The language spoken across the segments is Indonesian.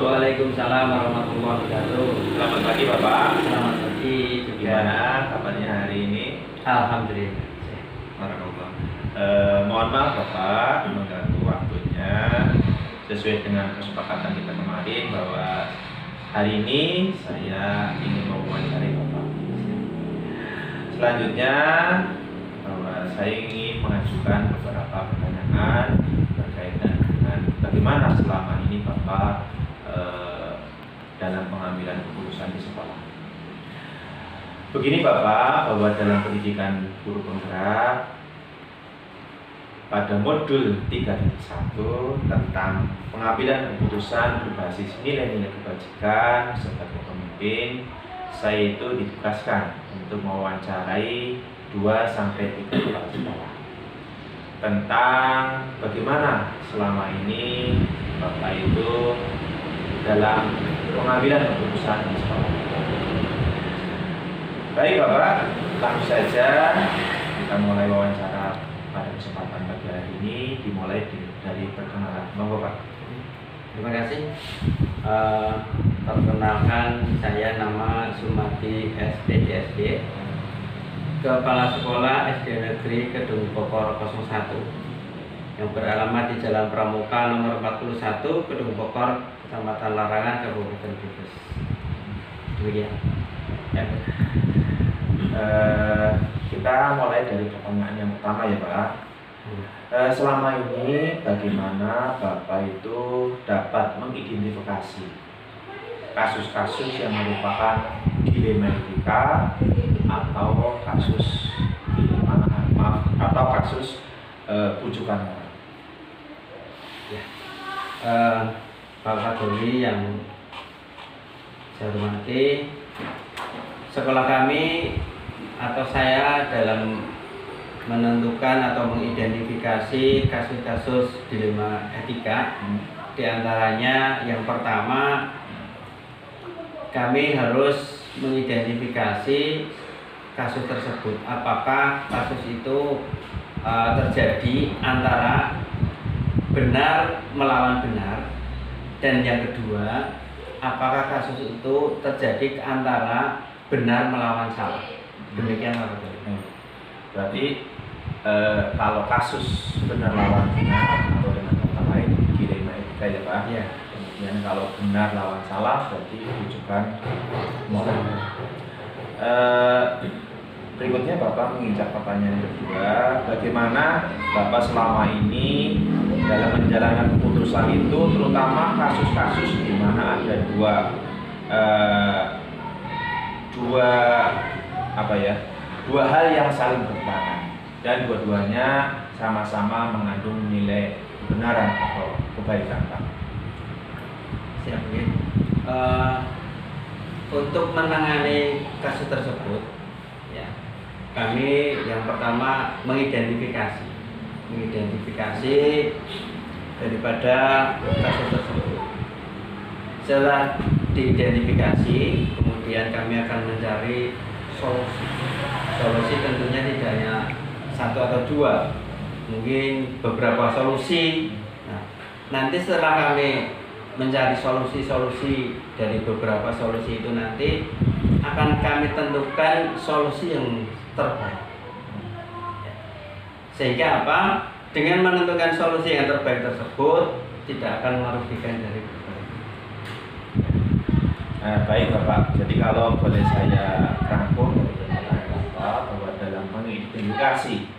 Waalaikumsalam warahmatullahi wabarakatuh. Selamat pagi Bapak. Selamat pagi. Gimana kabarnya hari ini? Alhamdulillah. Barakallah. Mohon maaf Bapak mengganggu waktunya. Sesuai dengan kesepakatan kita kemarin bahwa hari ini saya ingin mewawancarai Bapak. Selanjutnya bahwa saya ingin mengajukan beberapa pertanyaan berkaitan dengan bagaimana selama ini Bapak dalam pengambilan keputusan di sekolah. Begini Bapak, bahwa dalam pendidikan guru penggerak pada modul 3.1 tentang pengambilan keputusan berbasis nilai-nilai kebajikan sebagai pemimpin, saya itu ditugaskan untuk mewawancarai 2-3 kepala sekolah tentang bagaimana selama ini Bapak itu dalam pengambilan keputusan di sekolah. Baik Bapak, langsung saja kita mulai wawancara pada kesempatan pagi hari ini, dimulai dari perkenalan. Monggo Pak. Terima kasih. Perkenalkan, saya nama Sumati SDSD, Kepala Sekolah SD Negeri Kedung Bokor 01 yang beralamat di Jalan Pramuka nomor 41 Kedung Bokor, Kecamatan Larangan, Kabupaten Brebes. Demikian. Ya. Kita mulai dari pertanyaan yang pertama ya Pak. Selama ini bagaimana Bapak itu dapat mengidentifikasi kasus-kasus yang merupakan dilema etika atau kasus kasus bujukan moral? Ya. Pak Kapolri yang saya hormati, sekolah kami atau saya dalam menentukan atau mengidentifikasi kasus-kasus dilema etika, diantaranya yang pertama kami harus mengidentifikasi kasus tersebut, apakah kasus itu terjadi antara benar melawan benar, dan yang kedua apakah kasus itu terjadi antara benar melawan salah. Demikian Pak Kapolri. Berarti kalau kasus benar lawan benar atau dengan kata lain dilema etika ya Pak. Ya. Kemudian kalau benar lawan salah berarti bujukan moral. Berikutnya Bapak menginjak pertanyaan kedua, bagaimana Bapak selama ini dalam menjalankan keputusan itu, terutama kasus-kasus di mana ada dua hal yang saling bertentangan dan dua-duanya sama-sama mengandung nilai kebenaran atau kebaikan Pak. Siap, untuk menangani kasus tersebut, ya, kami yang pertama mengidentifikasi daripada kasus tersebut. Setelah diidentifikasi, kemudian kami akan mencari solusi tentunya tidak hanya satu atau dua, mungkin beberapa solusi. Nah, nanti setelah kami mencari solusi-solusi dari beberapa solusi itu, nanti akan kami tentukan solusi yang terbaik. Sehingga apa? Dengan menentukan solusi yang terbaik tersebut tidak akan merugikan dari berbagai. Baik Bapak, jadi kalau boleh saya rangkum dari pernyataan Bapak bahwa dalam mengidentifikasi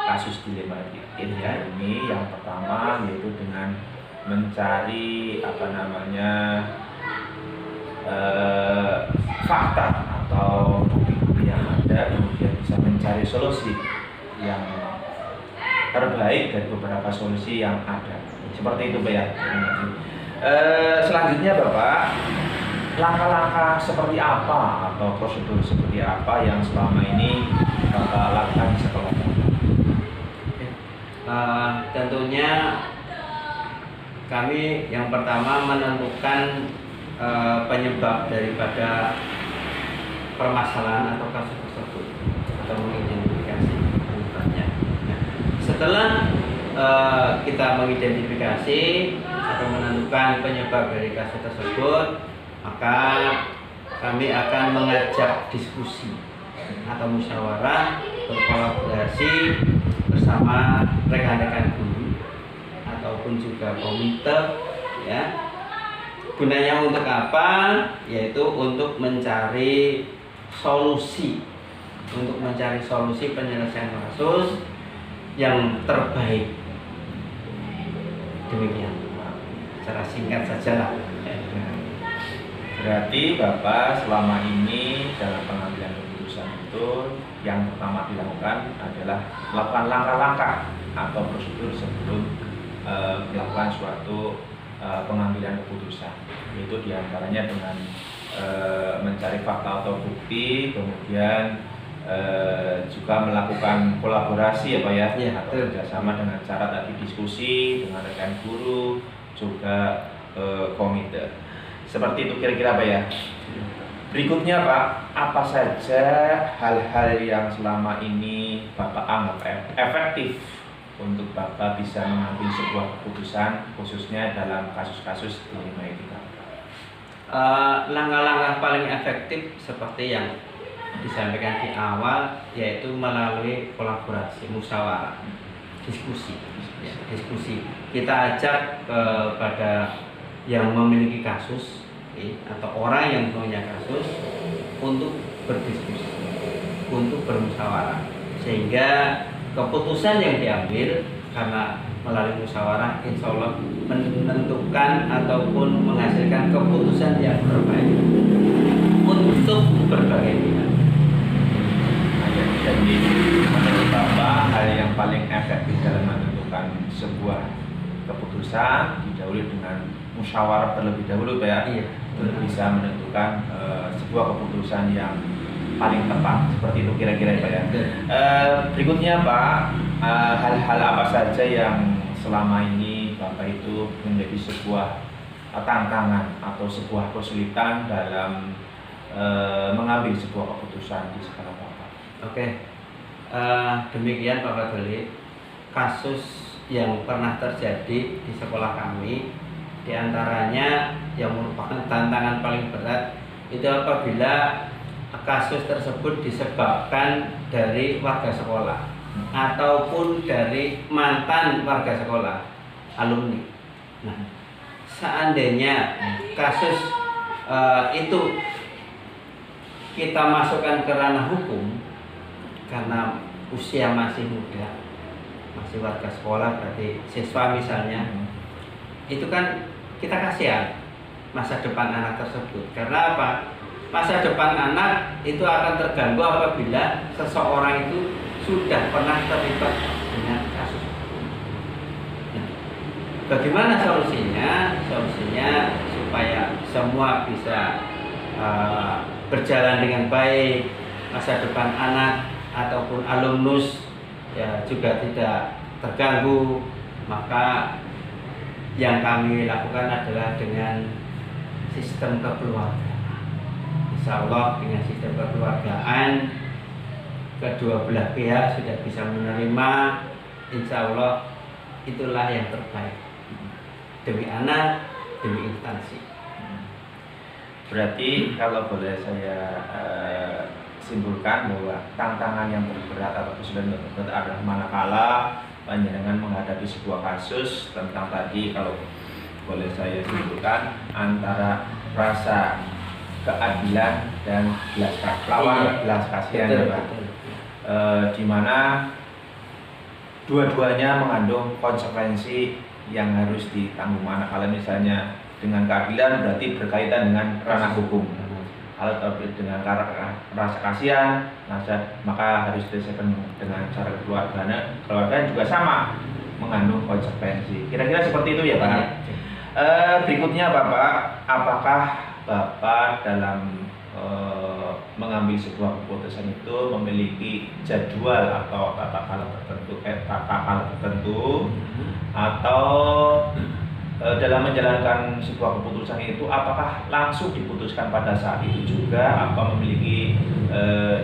kasus dilema etika ini, yang pertama yaitu dengan mencari fakta atau bukti-bukti yang ada, kemudian bisa mencari solusi yang terbaik dari beberapa solusi yang ada. Seperti itu Pak ya. Selanjutnya Bapak, langkah-langkah seperti apa atau prosedur seperti apa yang selama ini Bapak lakukan di sekolah? Tentunya kami yang pertama menentukan penyebab daripada permasalahan atau kasus tersebut atau mengidentifikasi penyebabnya. Setelah kita mengidentifikasi atau menentukan penyebab dari kasus tersebut, maka kami akan mengajak diskusi atau musyawarah, berkolaborasi bersama rekan-rekan guru ataupun juga komite, ya. Gunanya untuk apa? Yaitu untuk mencari solusi, penyelesaian kasus yang terbaik. Demikian, secara singkat saja lah. Berarti Bapak selama ini dalam pengambilan keputusan itu yang pertama dilakukan adalah melakukan langkah-langkah atau prosedur sebelum melakukan suatu pengambilan keputusan, yaitu diantaranya dengan mencari fakta atau bukti, kemudian juga melakukan kolaborasi ya Pak ya, atau kerjasama dengan cara tadi diskusi dengan rekan guru, juga komite. Seperti itu kira-kira Pak ya. Berikutnya Pak, apa saja hal-hal yang selama ini Bapak anggap efektif untuk Bapak bisa mengambil sebuah keputusan khususnya dalam kasus-kasus dilema etika? Langkah-langkah paling efektif seperti yang disampaikan di awal, yaitu melalui kolaborasi, musyawarah, diskusi. Kita ajak kepada yang memiliki kasus atau orang yang punya kasus untuk berdiskusi, untuk bermusyawarah, sehingga keputusan yang diambil karena melalui musyawarah insya Allah menentukan ataupun menghasilkan keputusan yang terbaik untuk berbagai pihak. Jadi menurut Bapak hal yang paling efektif dalam menentukan sebuah keputusan didahului dengan musyawarah terlebih dahulu Pak ya, untuk bisa menentukan sebuah keputusan yang paling tepat, seperti itu kira-kira Pak ya. Berikutnya Pak, hal-hal apa saja yang selama ini Bapak itu menjadi sebuah tantangan atau sebuah kesulitan dalam mengambil sebuah keputusan di sekolah Bapak? Oke, demikian Bapak Doli, kasus yang pernah terjadi di sekolah kami, diantaranya yang merupakan tantangan paling berat itu apabila kasus tersebut disebabkan dari warga sekolah ataupun dari mantan warga sekolah, alumni. Nah, seandainya kasus itu kita masukkan ke ranah hukum karena usia masih muda, masih warga sekolah, berarti siswa misalnya, itu kan kita kasihan masa depan anak tersebut. Karena apa? Masa depan anak itu akan terganggu apabila seseorang itu sudah pernah terlibat dengan kasus hukum. Nah, bagaimana solusinya? Solusinya supaya semua bisa berjalan dengan baik, masa depan anak ataupun alumnus ya juga tidak terganggu, maka yang kami lakukan adalah dengan sistem kekeluargaan. Insya Allah dengan sistem kekeluargaan kedua belah pihak sudah bisa menerima, insya Allah itulah yang terbaik demi anak, demi instansi. Berarti kalau boleh saya simpulkan bahwa tantangan yang terberat atau kesulitan yang terberat adalah manakala panjenengan menghadapi sebuah kasus tentang tadi, kalau boleh saya simpulkan, antara rasa keadilan dan belas kasihan ya Pak. Di mana dua-duanya mengandung konsekuensi yang harus ditanggung. Manakala misalnya dengan keadilan berarti berkaitan dengan ranah hukum. Kalau dengan rasa kasihan, maka harus diselesaikan dengan cara keluarga juga sama mengandung konsekuensi. Kira-kira seperti itu ya Pak. Berikutnya Bapak, apakah Bapak dalam mengambil sebuah keputusan itu memiliki jadwal atau tata cara tertentu, atau dalam menjalankan sebuah keputusan itu apakah langsung diputuskan pada saat itu juga atau memiliki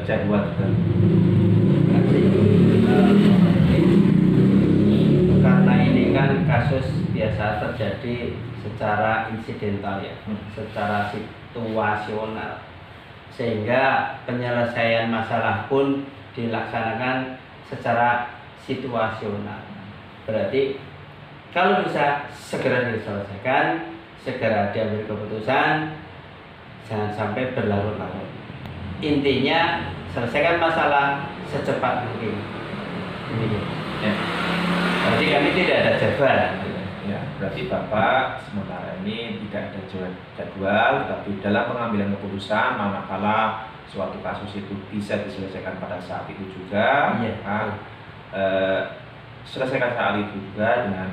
jadwal tertentu? Karena ini kan kasus biasa terjadi secara insidental ya, secara situasional, sehingga penyelesaian masalah pun dilaksanakan secara situasional. Berarti kalau bisa segera diselesaikan, segera diambil keputusan, jangan sampai berlarut-larut. Intinya selesaikan masalah secepat mungkin. Ya. Berarti kami tidak ada jadwal. Ya, berarti Bapak sementara ini tidak ada jadwal, tapi dalam pengambilan keputusan manakala suatu kasus itu bisa diselesaikan pada saat itu juga, maka selesaikan saat itu juga dengan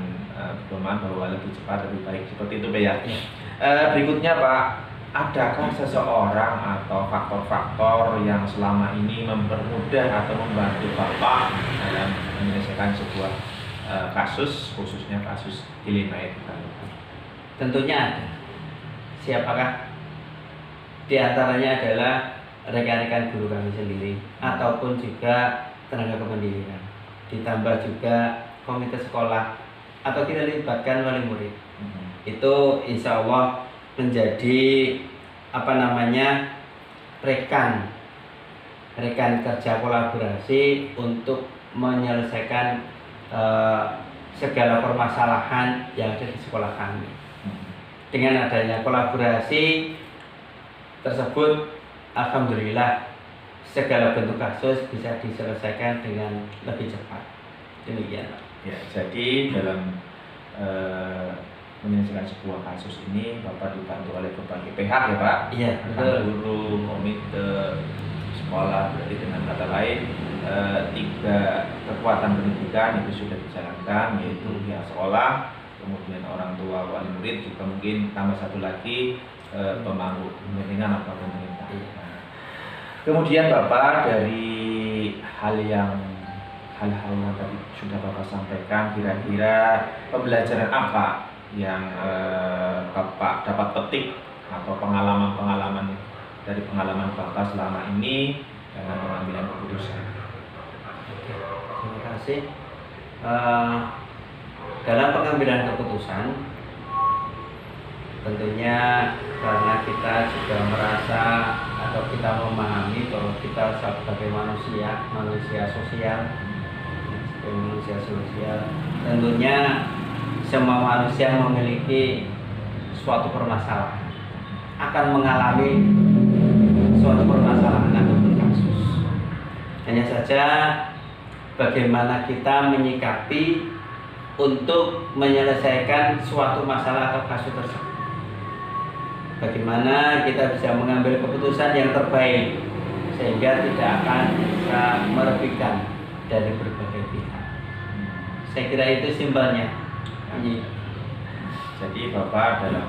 pedoman bahwa lebih cepat lebih baik, seperti itu Pak ya. Berikutnya Pak, adakah seseorang atau faktor-faktor yang selama ini mempermudah atau membantu Bapak dalam menyelesaikan sebuah kasus, khususnya kasus dilema itu? Tentunya ada. Siapakah? Di antaranya adalah rekan-rekan guru kami sendiri ataupun juga tenaga kependidikan. Ditambah juga komite sekolah atau kita libatkan wali murid. Itu insya Allah menjadi rekan kerja kolaborasi untuk menyelesaikan segala permasalahan yang ada di sekolah kami. Dengan adanya kolaborasi tersebut, alhamdulillah segala bentuk kasus bisa diselesaikan dengan lebih cepat. Demikian. Ya, jadi dalam menyelesaikan sebuah kasus ini Bapak dibantu oleh berbagai pihak ya Pak. Iya, betul. Guru, komite sekolah, berarti dengan kata lain 3 kekuatan pendidikan itu sudah dijalankan, yaitu pihak sekolah, kemudian orang tua, wali murid, juga mungkin tambah satu lagi pemangku kepentingan atau pemerintah. Nah, kemudian Bapak dari hal-hal yang tadi sudah Bapak sampaikan, kira-kira pembelajaran apa yang Bapak dapat petik atau pengalaman dari pengalaman Bapak selama ini dalam pengambilan keputusan? Oke, terima kasih. Dalam pengambilan keputusan, tentunya karena kita juga merasa atau kita memahami bahwa kita sebagai manusia sosial, tentunya semua manusia memiliki suatu permasalahan, akan mengalami suatu permasalahan ataupun kasus. Hanya saja bagaimana kita menyikapi untuk menyelesaikan suatu masalah atau kasus tersebut. Bagaimana kita bisa mengambil keputusan yang terbaik sehingga tidak akan bisa merugikan dari berbagai pihak. Saya kira itu simpelnya. Jadi Bapak dalam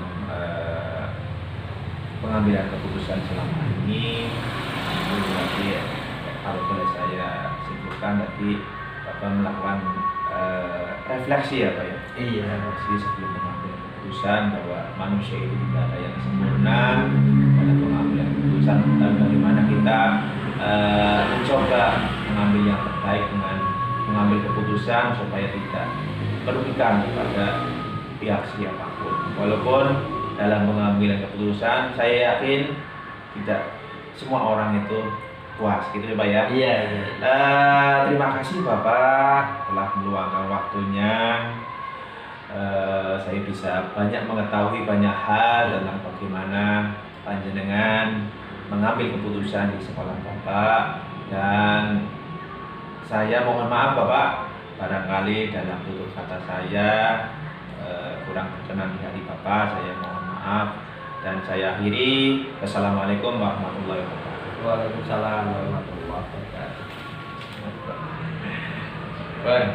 pengambilan keputusan selama ini, berarti kalau boleh saya simpulkan tadi Bapak melakukan refleksi ya Pak ya? Iya. Refleksi sebelum mengambil keputusan bahwa manusia itu tidak ada yang sempurna dalam pengambilan keputusan, dan bagaimana kita mencoba mengambil yang terbaik dengan mengambil keputusan supaya tidak merugikan kepada pihak siapapun. Walaupun dalam pengambilan keputusan saya yakin tidak semua orang itu puas, gitu ya Pak ya. Iya. Terima kasih Bapak telah meluangkan waktunya. Saya bisa banyak mengetahui banyak hal tentang bagaimana panjenengan mengambil keputusan di sekolah Bapak, dan saya mohon maaf Bapak barangkali dalam tutur kata saya kurang berkenan di hati Bapak. Saya mohon maaf dan saya akhiri. Wassalamualaikum warahmatullahi wabarakatuh. Waalaikumsalam warahmatullahi wabarakatuh. Baik.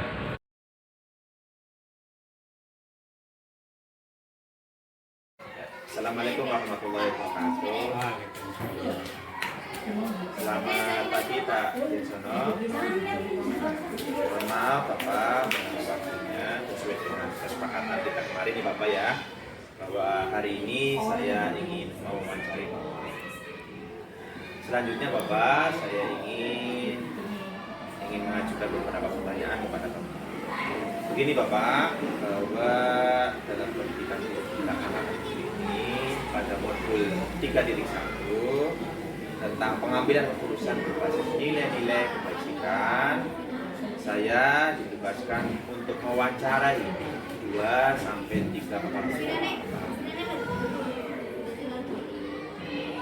Assalamualaikum warahmatullahi wabarakatuh. Selamat pagi Pak Jensono. Mohon maaf Bapak waktunya sesuai dengan kesepakatan kita kemarin nih Bapak ya, bahwa hari ini saya ingin mewawancari Bapak. Selanjutnya Bapak, saya ingin mengajukan beberapa pertanyaan kepada Bapak. Begini Bapak, bahwa dalam pendidikan anak ini pada modul 3.1 tentang pengambilan keputusan berbasis nilai-nilai kebajikan, saya ditugaskan untuk mewawancarai 2 sampai 3 kepala sekolah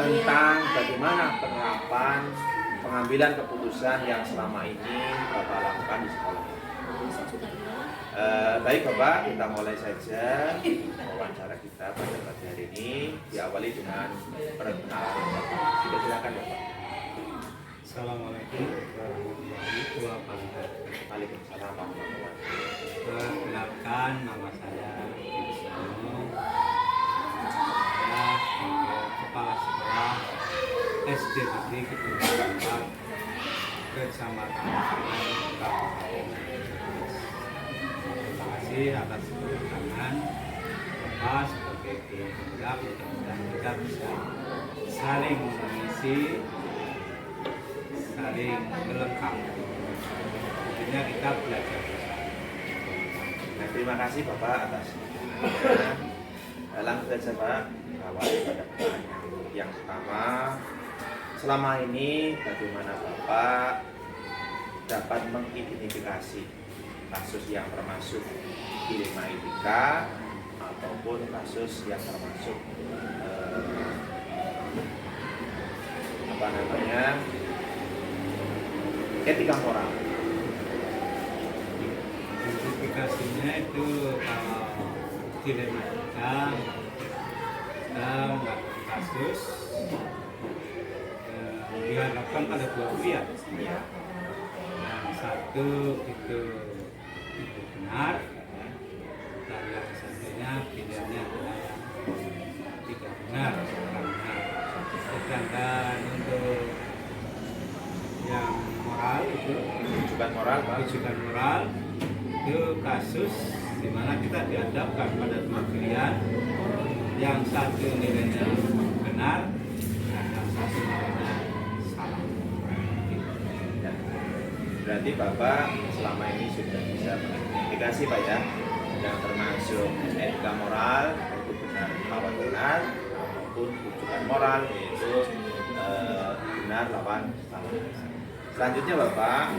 tentang bagaimana penerapan pengambilan keputusan yang selama ini Bapak lakukan di sekolah. Baik Bapak, kita mulai saja wawancara kita pada pagi hari ini, diawali dengan perkenalan Bapak. Silakan Bapak. Assalamualaikum warahmatullahi wabarakatuh. Waalaikumsalam warahmatullahi wabarakatuh. Perkenalkan, nama saya Wisnu. Saya sebagai Kepala Sekolah SD Negeri Ketumbuhan 4 Kecamatan Kabupaten. Terima kasih atas kedatangan Bapak sebagai guru penggerak. Mudah-mudahan kita bisa saling mengisi, saling melengkapi. Intinya kita belajar bersama. Nah, terima kasih Bapak atas langsung saja Pak, awal pada pertanyaan yang pertama. Selama ini bagaimana Bapak dapat mengidentifikasi kasus yang termasuk dilema etika ataupun kasus yang termasuk etika moral? Identifikasinya itu kalau dilema kita melakukan kasus diharapkan pada 2 pihak. Ya. Yang satu itu benar, dan yang satunya pilihannya adalah yang tidak benar, kurang benar. Sedangkan untuk yang moral itu Rujukan moral Pak. rujukan moral itu kasus di mana kita dihadapkan pada 2 pilihan, yang satu nilainya benar dan yang satu nilainya salah. Ya. Berarti Bapak selama ini sudah bisa mengidentifikasi Pak ya, yang termasuk etika moral yaitu benar lawan benar, maupun rujukan moral yaitu benar lawan salah. Selanjutnya Bapak,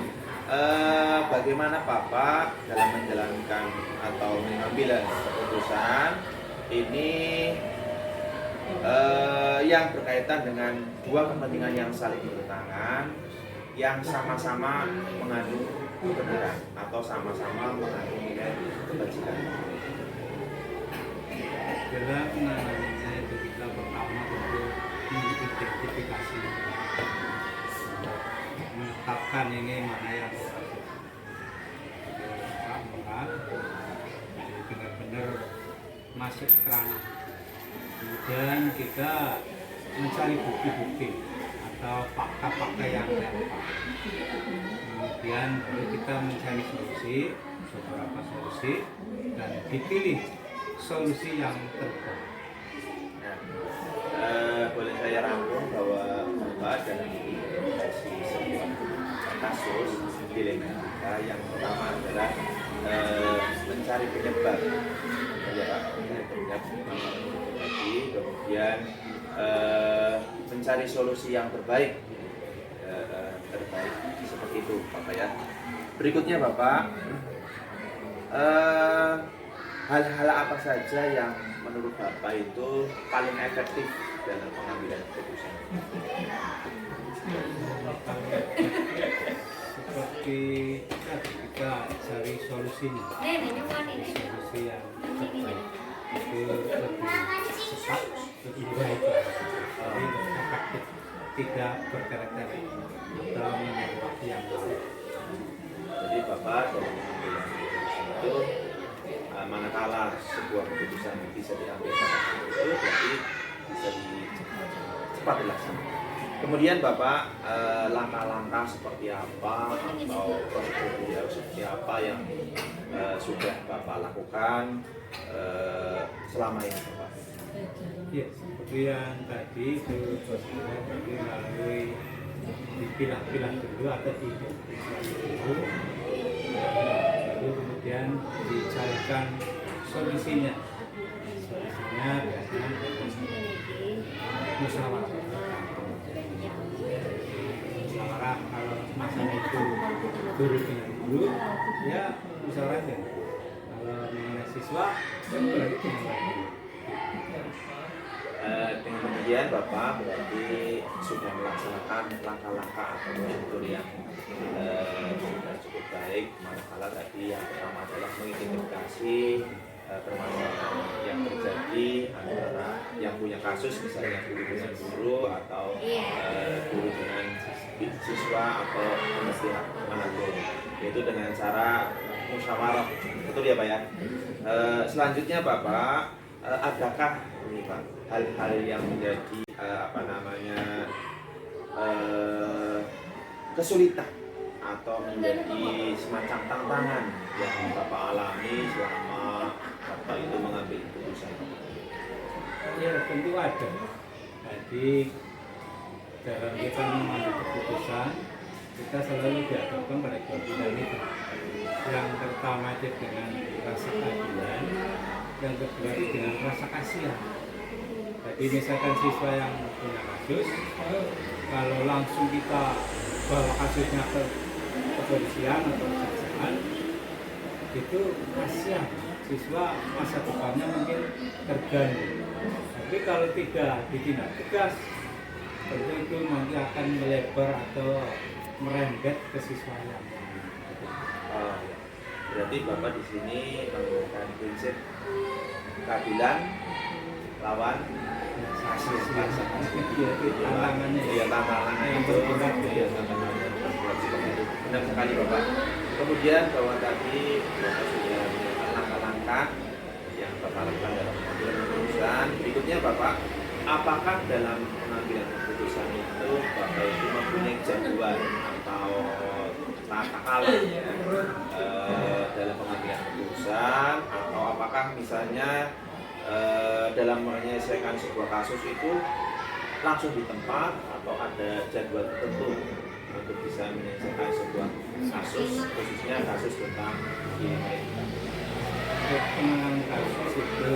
bagaimana Bapak dalam menjalankan atau mengambil keputusan ini yang berkaitan dengan 2 kepentingan yang saling bertentangan, yang sama-sama mengandung kebenaran atau sama-sama mengandung nilai kebajikan? Dalam penanganannya itu kita pertama untuk mengidentifikasi, menetapkan ini mana yang moral, jadi benar-benar masuk ke ranah. Kemudian kita mencari bukti-bukti atau fakta-fakta yang relevan. Kemudian baru kita mencari solusi, beberapa solusi, dan dipilih solusi yang terbaik. Nah, boleh saya rangkum bahwa Bapak dalam identifikasi sebuah kasus dilema etika yang pertama adalah mencari penyebab, ya Pak, mencari penyebab tadi, kemudian mencari solusi yang terbaik, seperti itu Bapak ya. Berikutnya Bapak, hal-hal apa saja yang menurut Bapak itu paling efektif dalam pengambilan keputusan? Seperti kita cari solusinya, solusi yang terbaik itu lebih cepat, lebih baik, jadi lebih efektif, tidak bertele-tele atau menunggu waktu yang lama. Jadi Bapak dalam pengambilan keputusan itu manakala sebuah keputusan bisa diambil pada saat itu berarti bisa cepat dilaksanakan. Kemudian Bapak langkah-langkah seperti apa atau prosedur seperti apa yang sudah Bapak lakukan selama ini Bapak? Ya, seperti yang tadi itu prosedur tadi melalui dipilah-pilah dulu atau diidentifikasi dulu, lalu kemudian kemudian dicarikan solusinya biasanya musyawarah. Musyawarah kalau masalah itu guru dengan guru, ya musyawarah aja. Kalau mengenai siswa, ya berarti dengan guru. Dengan demikian Bapak berarti sudah melaksanakan langkah-langkah atau prosedur yang sudah cukup baik. Manakala tadi yang pertama adalah mengidentifikasi permasalahan yang terjadi antara yang punya kasus, misalnya guru dengan guru atau guru dengan siswa atau pemerintah manapun, yaitu dengan cara musyawarah. Betul ya Pak ya? Selanjutnya Bapak, adakah ini Pak hal-hal yang menjadi kesulitan atau menjadi semacam tantangan yang Bapak alami selama Bapak itu mengambil keputusan? Ya tentu ada. Jadi dalam kita mengambil keputusan, kita selalu dihadapkan pada dua pilihan itu. Yang pertama itu dengan rasa keadilan, yang kedua itu dengan rasa kasihan. Jadi misalkan siswa yang punya kasus, kalau langsung kita bawa kasusnya ke kepolisian atau kejaksaan, itu kasihan, siswa masa depannya mungkin terganggu. Tapi kalau tidak ditindak tegas, tentu itu nanti akan melebar atau merembet ke siswa yang lain. Oh, ya. Berarti Bapak di sini menggunakan prinsip keadilan lawan kasus. Tantangannya Tantangannya yang itu berberat. benar sekali Bapak. Kemudian bahwa tadi Bapak sudah menyiapkan langkah-langkah yang Bapak lakukan dalam pengambilan keputusan. Berikutnya Bapak, apakah dalam pengambilan keputusan itu Bapak itu mempunyai jadwal atau tata cara dalam pengambilan keputusan, atau apakah misalnya dalam menyelesaikan sebuah kasus itu langsung di tempat atau ada jadwal tertentu untuk bisa menyelesaikan sebuah kasus, khususnya kasus tentang IMI? Penanganan kasus itu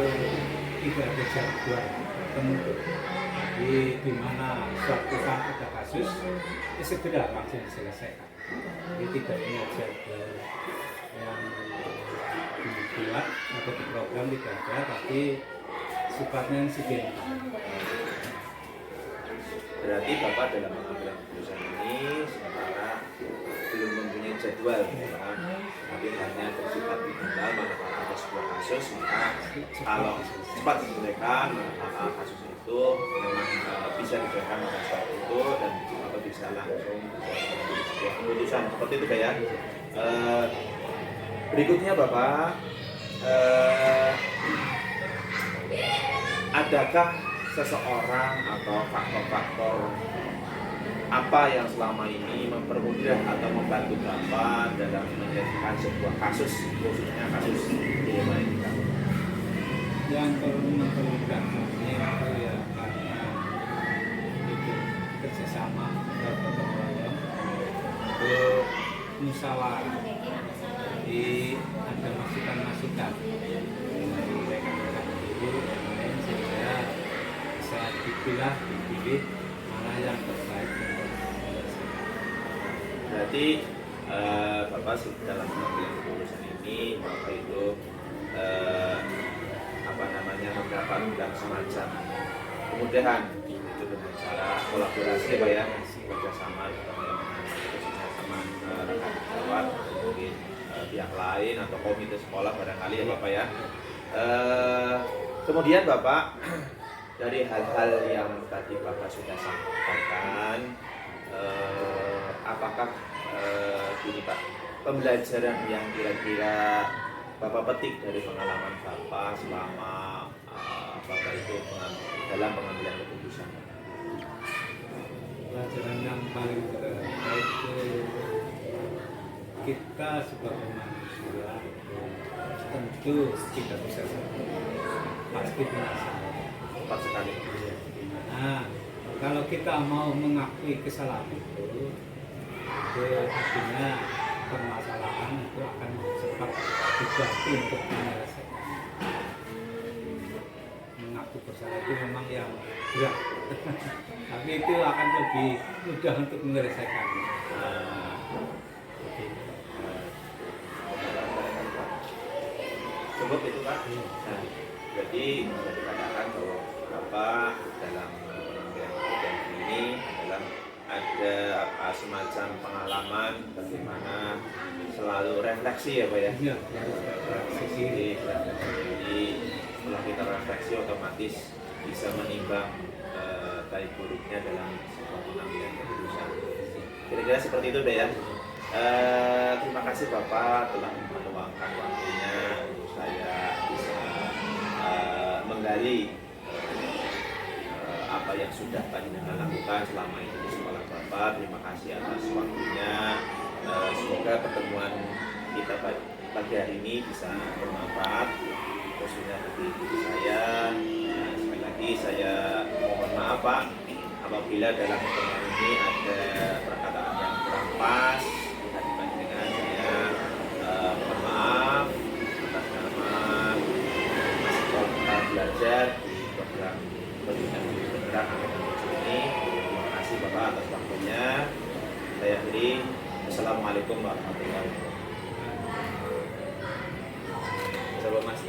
tidak ada jadwal tertentu. Jadi di mana suatu saat ada kasus, ya segera langsung diselesaikan. Jadi tidak punya jadwal yang dibuat atau diprogram, tidak ada, tapi sifatnya insiden. Berarti Bapak dalam mengambil keputusan ini sementara belum mempunyai jadwal, tapi hanya bersifat ditinggal manakala ada sebuah kasus, maka kalau cepat diselesaikan, maka kasus itu memang bisa diselesaikan pada saat itu dan atau bisa langsung mengambil sebuah keputusan seperti itu ya. Berikutnya Bapak, adakah seseorang atau faktor-faktor apa yang selama ini mempermudah atau membantu Bapak dalam menyelesaikan sebuah kasus, khususnya kasus DMA ini? Yang perlu mempermudah itu ya karena itu kerjasama gotong royong untuk musyawarah. Jadi ada masukan-masukan dari rekan-rekan guru yang lain sehingga bisa dipilih mana yang terbaik untuk menyelesaikan. Berarti Bapak dalam pengambilan keputusan ini Bapak itu mendapatkan semacam kemudahan itu dengan cara kolaborasi Pak ya, kerjasama khususnya sama rekan sejawat, mungkin pihak lain atau komite sekolah barangkali ya Bapak ya. Kemudian Bapak, dari hal-hal yang tadi Bapak sudah sampaikan, apakah gini Pak, pembelajaran yang kira-kira Bapak petik dari pengalaman Bapak selama Bapak itu dalam pengambilan keputusan? Pelajaran yang paling berharga itu kita sebagai manusia tentu tidak bisa sama, pasti punya salah. Tepat sekali. Nah, kalau kita mau mengakui kesalahan itu artinya permasalahan itu akan cepat dibantu untuk menyelesaikan. Mengaku bersalah itu memang yang berat, tapi itu akan lebih mudah untuk menyelesaikan. Cukup itu Pak. Nah, jadi bisa dikatakan bahwa Bapak dalam pengambilan keputusan ini adalah ada semacam pengalaman bagaimana selalu refleksi ya Pak ya. Iya, Refleksi diri. Setelah kita refleksi otomatis bisa menimbang baik buruknya dalam sebuah pengambilan keputusan. Kira-kira seperti itu deh ya. Terima kasih Bapak telah meluangkan waktunya untuk saya bisa menggali apa yang sudah Panjenengan lakukan selama ini di sekolah Bapak. Terima kasih atas waktunya. Semoga pertemuan kita pagi hari ini bisa bermanfaat khususnya bagi diri saya. Nah, sekali lagi saya mohon maaf Pak apabila dalam pertemuan ini ada perkataan yang kurang pas. Mohon maaf atas nama sekolah belajar di program pendidikan bergerak ini. Terima kasih Bapak atas waktunya. Saya akhiri. Assalamualaikum warahmatullahi wabarakatuh. Coba Mas